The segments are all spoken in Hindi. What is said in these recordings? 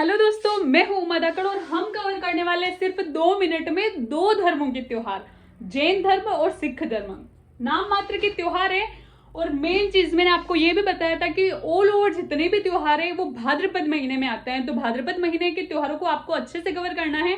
हेलो दोस्तों, मैं हूं उमा धाकड़ और हम कवर करने वाले हैं सिर्फ 2 मिनट में दो धर्मों के त्योहार, जैन धर्म और सिख धर्म। नाम मात्र के त्योहार है और मेन चीज मैंने आपको ये भी बताया था कि ऑल ओवर जितने भी त्योहार है वो भाद्रपद महीने में आते हैं। तो भाद्रपद महीने के त्योहारों को आपको अच्छे से कवर करना है।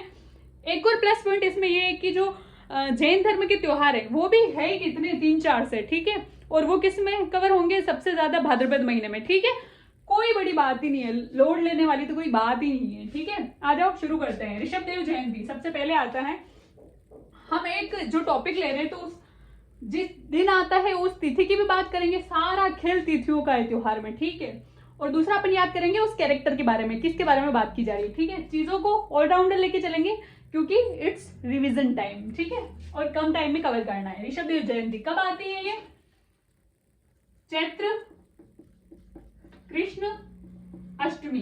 एक और प्लस पॉइंट इसमें ये है कि जो जैन धर्म के त्योहार है वो भी है कितने 3-4 से, ठीक है। और वो किस में कवर होंगे? सबसे ज्यादा भाद्रपद महीने में, ठीक है। कोई बड़ी बात ही नहीं है, लोड लेने वाली तो कोई बात ही नहीं है, ठीक है। आ जाओ शुरू करते हैं। ऋषभ देव जयंती सबसे पहले आता है। हम एक जो टॉपिक ले रहे हैं तो उस जिस दिन आता है उस तिथि की भी बात करेंगे। सारा खेल तिथियों का है त्योहार में, ठीक है। और दूसरा अपन याद करेंगे उस कैरेक्टर के बारे में, किसके बारे में बात की जा रही है, ठीक है। चीजों को ऑलराउंडर लेके चलेंगे क्योंकि इट्स रिविजन टाइम, ठीक है, और कम टाइम में कवर करना है। ऋषभ देव जयंती कब आती है? ये चैत्र कृष्ण अष्टमी।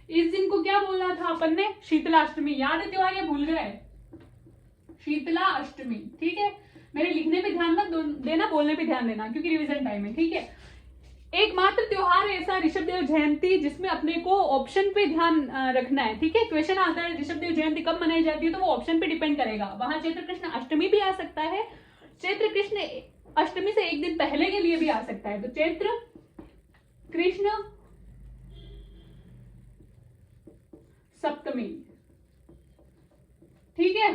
इस दिन को क्या बोला था अपन ने? शीतला अष्टमी। याद है त्योहार या भूल गए? शीतला अष्टमी, ठीक है। मेरे लिखने पे ध्यान मत देना, बोलने पे ध्यान देना क्योंकि रिवीजन टाइम है, ठीक है। एकमात्र त्योहार है ऐसा ऋषभ देव जयंती जिसमें अपने को ऑप्शन पे ध्यान रखना है, ठीक है। क्वेश्चन आता है ऋषभ देव जयंती कब मनाई जाती है तो वो ऑप्शन पे डिपेंड करेगा। वहां चैत्र कृष्ण अष्टमी भी आ सकता है, चैत्र कृष्ण अष्टमी से एक दिन पहले के लिए भी आ सकता है। तो चैत्र कृष्ण सप्तमी, ठीक है।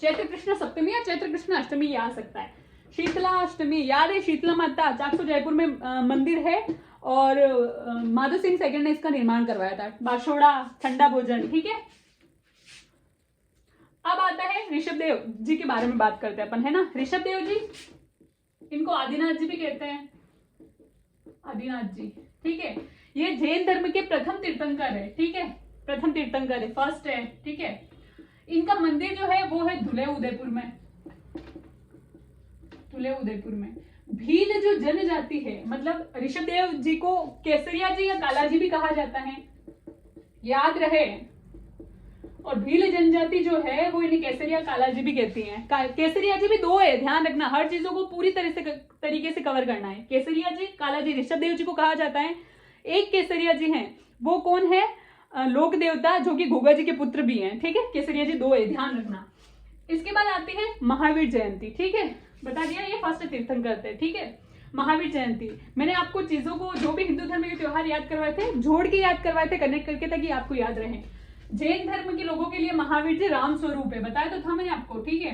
चैत्र कृष्ण सप्तमी या चैत्र कृष्ण अष्टमी आ सकता है। शीतला अष्टमी याद है? शीतला माता, 400 जयपुर में मंदिर है और माधो सिंह सेकंड ने इसका निर्माण करवाया था। बाशोड़ा, ठंडा भोजन, ठीक है। अब आता है ऋषभ देव जी के बारे में बात करते हैं अपन, है ना। ऋषभ देव जी, इनको आदिनाथ जी भी कहते हैं, आदिनाथ जी, ठीक है। ये जैन धर्म के प्रथम तीर्थंकर है, ठीक है। प्रथम तीर्थंकर है, फर्स्ट है, ठीक है। इनका मंदिर जो है वो है धुले उदयपुर में। धुले उदयपुर में भील जो जनजाति है, मतलब ऋषभ देव जी को केसरिया जी या काला जी भी कहा जाता है, याद रहे। और भील जनजाति जो है वो इन्हें केसरिया काला जी भी कहती हैं। केसरिया जी भी दो है, ध्यान रखना, हर चीजों को पूरी तरीके से कवर करना है। केसरिया जी, काला जी ऋषभ देव जी को कहा जाता है। एक केसरिया जी हैं, वो कौन है? लोक देवता, जो कि घोगा जी के पुत्र भी हैं, ठीक है। केसरिया जी दो है, ध्यान रखना। इसके बाद आती है महावीर जयंती, ठीक है। बता दिया ये फर्स्ट तीर्थंकर थे, ठीक है। महावीर जयंती मैंने आपको चीजों को, जो भी हिंदू धर्म के त्योहार याद करवाए थे, जोड़ के याद करवाए थे, कनेक्ट करके, ताकि आपको याद रहे। जैन धर्म के लोगों के लिए महावीर जी राम स्वरूप है, बताया तो था मैंने आपको, ठीक है।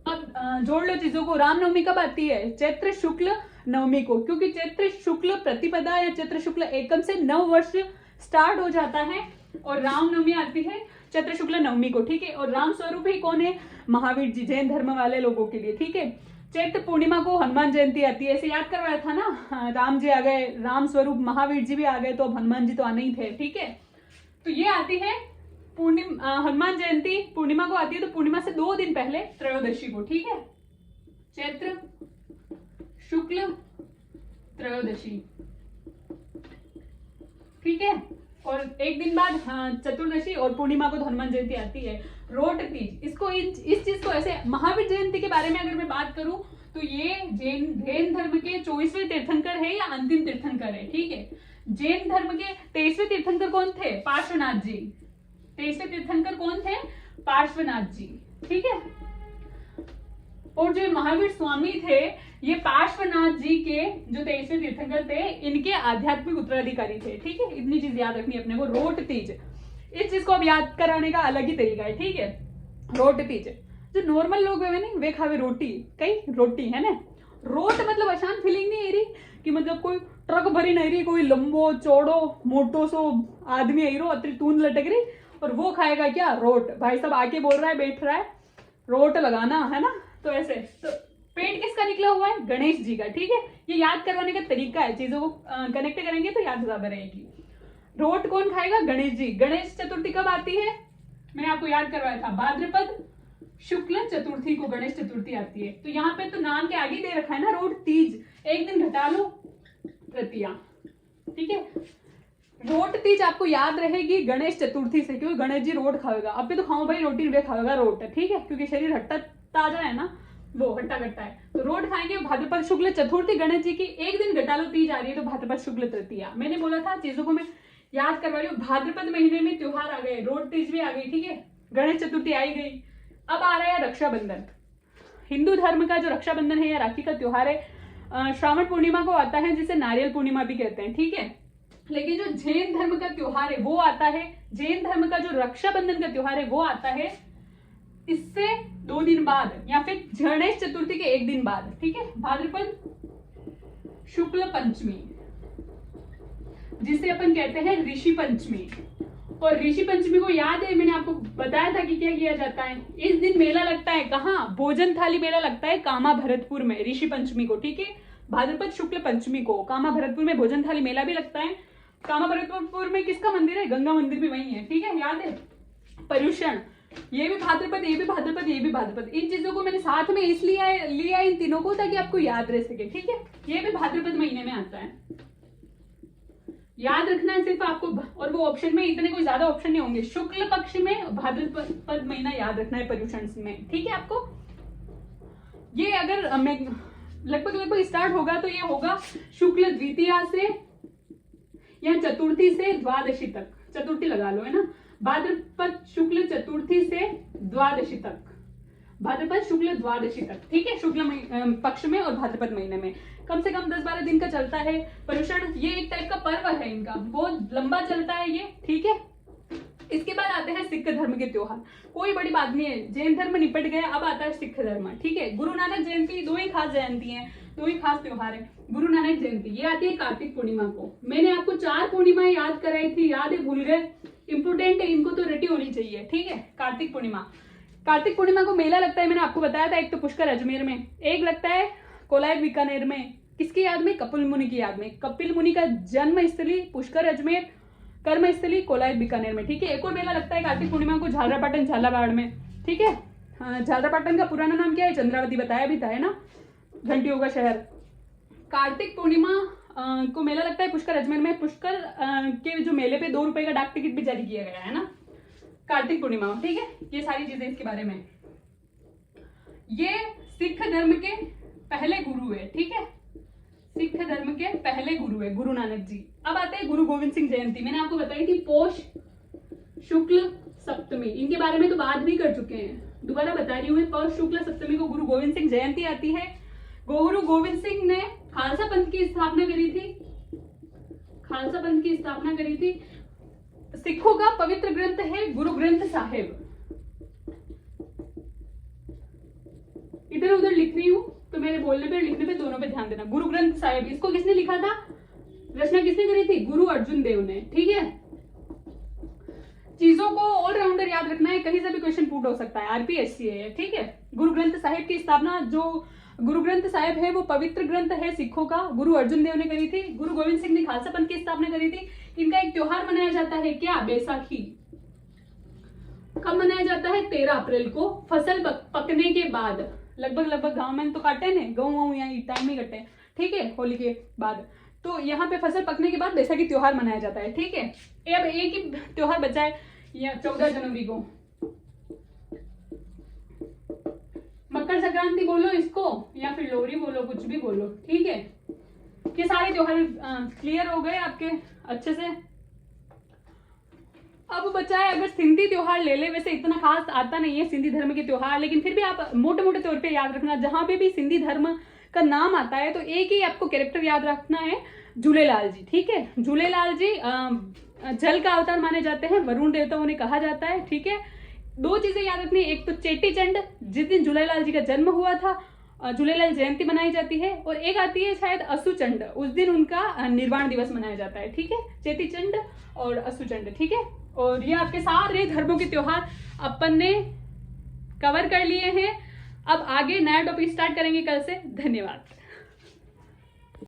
अब जोड़ लो चीजों को। रामनवमी कब आती है? चैत्र शुक्ल नवमी को, क्योंकि चैत्र शुक्ल प्रतिपदा या चैत्र शुक्ल एकम से नव वर्ष स्टार्ट हो जाता है और रामनवमी आती है चैत्र शुक्ल नवमी को, ठीक है। और राम स्वरूप ही कौन है? महावीर जी, जैन धर्म वाले लोगों के लिए, ठीक है। चैत्र पूर्णिमा को हनुमान जयंती आती है, ऐसे याद करवाया था ना। राम जी आ गए, राम स्वरूप महावीर जी भी आ गए, तो अब हनुमान जी तो आने ही थे, ठीक है। तो ये आती है पूर्णिमा, हनुमान जयंती पूर्णिमा को आती है, तो पूर्णिमा से 2 दिन पहले त्रयोदशी को, ठीक है। चैत्र शुक्ल त्रयोदशी, ठीक है। और एक दिन बाद चतुर्दशी और पूर्णिमा को तो हनुमान जयंती आती है। रोट तीज, इसको इस चीज को ऐसे, महावीर जयंती के बारे में अगर मैं बात करूं तो ये जैन धर्म के 24वें तीर्थंकर है या अंतिम तीर्थंकर है, ठीक है। जैन धर्म के 23वें तीर्थंकर कौन थे? पार्श्वनाथ जी। 23वें तीर्थंकर कौन थे? पार्श्वनाथ जी, ठीक है। और जो महावीर स्वामी थे, ये पार्श्वनाथ जी के जो 23वें तीर्थंकर थे, इनके आध्यात्मिक उत्तराधिकारी थे, ठीक है। इतनी चीज याद रखनी है अपने को। रोट तीज, इस चीज को अब याद कराने का अलग ही तरीका है, ठीक है। रोट तीज, जो नॉर्मल लोग है ना वे खावे रोटी, कई रोटी है ना। रोट मतलब आसान फीलिंग नहीं है रही कि मतलब कोई ट्रक भरी नहीं रही, कोई लंबो चौड़ो मोटो सो आदमी है रो, अतरी तूंद लटक रही और वो खाएगा क्या? रोट। भाई सब आके बोल रहा है, बैठ रहा है, रोट लगाना है ना। तो ऐसे तो पेट किसका निकला हुआ है? गणेश जी का, ठीक है। ये याद करवाने का तरीका है, चीजों को कनेक्ट करेंगे तो याद ज्यादा रहेगी। रोट कौन खाएगा? गणेश जी। गणेश चतुर्थी कब आती है? मैंने आपको याद करवाया था, भाद्रपद शुक्ल चतुर्थी को गणेश चतुर्थी आती है। तो यहाँ पे तो नाम के आगे दे रखा है ना रोट तीज, एक दिन घटा लो, तृतीया, ठीक है। रोट तीज आपको याद रहेगी गणेश चतुर्थी से, क्योंकि गणेश जी रोट खाएगा। अब भी तो खाओ भाई रोटी, वे खाएगा रोट, ठीक है, क्योंकि शरीर हट्टा ताजा है ना, वो हट्टा कट्टा है, तो रोट खाएंगे। भाद्रपद शुक्ल चतुर्थी, गणेश जी की एक दिन घटा लो तीज आ रही है तो भाद्रपद शुक्ल तृतीया। मैंने बोला था चीजों को मैं याद करवा रही हूँ। भाद्रपद महीने में त्योहार आ गए, रोट तीज भी आ गई, ठीक है, गणेश चतुर्थी आई गई। अब आ रहा है रक्षाबंधन। हिंदू धर्म का जो रक्षाबंधन है या राखी का त्योहार है, श्रावण पूर्णिमा को आता है, जिसे नारियल पूर्णिमा भी कहते हैं, ठीक है। लेकिन जो जैन धर्म का त्योहार है वो आता है, जैन धर्म का जो रक्षाबंधन का त्योहार है वो आता है इससे 2 दिन बाद या फिर गणेश चतुर्थी के 1 दिन बाद, ठीक है। भाद्रपद शुक्ल पंचमी, जिसे अपन कहते हैं ऋषि पंचमी। और ऋषि पंचमी को याद है, मैंने आपको बताया था कि क्या किया जाता है। इस दिन मेला लगता है, कहाँ, भोजन थाली मेला लगता है कामा भरतपुर में, ऋषि पंचमी को, ठीक है। भाद्रपद शुक्ल पंचमी को कामा भरतपुर में भोजन थाली मेला भी लगता है। कामा भरतपुर में किसका मंदिर है? गंगा मंदिर भी वही है, ठीक है, याद है। पर्युषण, ये भी भाद्रपद, ये भी भाद्रपद, ये भी भाद्रपद। इन चीजों को मैंने साथ में इसलिए लिया इन तीनों को ताकि आपको याद रह सके, ठीक है। ये भी भाद्रपद महीने में आता है, याद रखना है सिर्फ आपको। और वो ऑप्शन में इतने कोई ज्यादा ऑप्शन नहीं होंगे। शुक्ल पक्ष में भाद्रपद महीना याद रखना है पर्युषण में, ठीक है आपको। ये अगर लगभग स्टार्ट होगा तो ये होगा शुक्ल द्वितीया से या चतुर्थी से द्वादशी तक, चतुर्थी लगा लो, है ना। भाद्रपद शुक्ल चतुर्थी से द्वादशी तक, भाद्रपद शुक्ल द्वादशी तक, ठीक है, शुक्ल पक्ष में और भाद्रपद महीने में कम से कम 10-12 दिन का चलता है पर्युषण। ये एक टाइप का पर्व है इनका, बहुत लंबा चलता है ये, ठीक है। इसके बाद आते हैं सिख धर्म के त्योहार। कोई बड़ी बात नहीं है, जैन धर्म निपट गया, अब आता है सिख धर्म, ठीक है। गुरु नानक जयंती, 2 ही खास जयंती है, 2 ही खास त्योहार है। गुरु नानक जयंती ये आती है कार्तिक पूर्णिमा को। मैंने आपको 4 पूर्णिमाएं याद कराई थी, याद है, भूल गए? इंपोर्टेंट है, इनको तो रटी होनी चाहिए, ठीक है। कार्तिक पूर्णिमा, कार्तिक पूर्णिमा को मेला लगता है, मैंने आपको बताया था। एक तो पुष्कर अजमेर में, एक लगता है कोलायत बीकानेर में। किसकी याद में? कपिल मुनि की याद में। कपिल मुनि का जन्म स्थली पुष्कर अजमेर, कर्म स्थली कोलायत बीकानेर में, ठीक है। एक और मेला लगता है कार्तिक पूर्णिमा को झालरापाटन झालावाड़ में, ठीक है। झालरापाटन का पुराना नाम क्या है? चंद्रावती, बताया भी था, है ना, घंटियों का शहर। कार्तिक पूर्णिमा को मेला लगता है पुष्कर अजमेर में। पुष्कर के जो मेले पे 2 रुपए का डाक टिकट भी जारी किया गया है ना कार्तिक पूर्णिमा, ठीक है। ये सारी चीजें इसके बारे में। ये सिख धर्म के पहले गुरु है, ठीक है, सिख धर्म के पहले गुरु है गुरु नानक जी। अब आते हैं गुरु गोविंद सिंह जयंती। मैंने आपको बताई थी पोष शुक्ल सप्तमी, इनके बारे में तो बात भी कर चुके हैं, दोबारा बता रही हूँ। पोष शुक्ल सप्तमी को गुरु गोविंद सिंह जयंती आती है। गुरु गोविंद सिंह ने खालसा पंथ की स्थापना करी थी, खालसा पंथ की स्थापना करी थी। सिखों का पवित्र ग्रंथ है गुरु ग्रंथ साहिब। इधर उधर लिख रही हूं तो मेरे बोलने पे लिखने पे दोनों पे ध्यान देना। गुरु ग्रंथ साहिब, इसको किसने लिखा था? रचना किसने करी थी? गुरु अर्जुन देव ने, ठीक है। चीजों को ऑलराउंडर याद रखना है, कहीं से भी क्वेश्चन पुट हो सकता है, आरपीएससी है, ठीक है। गुरु ग्रंथ साहिब की स्थापना, जो गुरु ग्रंथ साहिब है वो पवित्र ग्रंथ है सिखों का, गुरु अर्जुन देव ने करी थी। गुरु गोविंद सिंह ने खालसा पंथ की स्थापना करी थी। इनका एक त्योहार मनाया जाता है, क्या? बैसाखी। कब मनाया जाता है? 13 अप्रैल को, फसल पकने के बाद। लगभग गांव में तो काटे ने, गेहूं यहाँ टाइम ही कटे, ठीक है, होली के बाद। तो यहाँ पे फसल पकने के बाद बैसाखी त्योहार मनाया जाता है, ठीक है। अब एक ही त्योहार बचा है, 14 जनवरी को मकर संक्रांति बोलो इसको, या फिर लोहड़ी बोलो, कुछ भी बोलो, ठीक है। ये सारे त्योहार क्लियर हो गए आपके अच्छे से। अब बचा है अगर सिंधी त्योहार ले ले, वैसे इतना खास आता नहीं है सिंधी धर्म के त्योहार, लेकिन फिर भी आप मोटे मोटे तौर पे याद रखना। जहां पे भी सिंधी धर्म का नाम आता है तो एक ही आपको कैरेक्टर याद रखना है, झूलेलाल जी, ठीक है। झूलेलाल जी जल का अवतार माने जाते हैं, वरुण देवता उन्हें कहा जाता है, ठीक है। 2 चीजें याद रखनी है, एक तो चेटी चंड, जिस दिन झूलेलाल जी का जन्म हुआ था, झूलेलाल जयंती मनाई जाती है। और एक आती है शायद असुचंड, उस दिन उनका निर्वाण दिवस मनाया जाता है, ठीक है। चेटी चंड और असुचंड, ठीक है। और ये आपके सारे धर्मों के त्योहार अपन ने कवर कर लिए हैं। अब आगे नया टॉपिक स्टार्ट करेंगे कल से। धन्यवाद।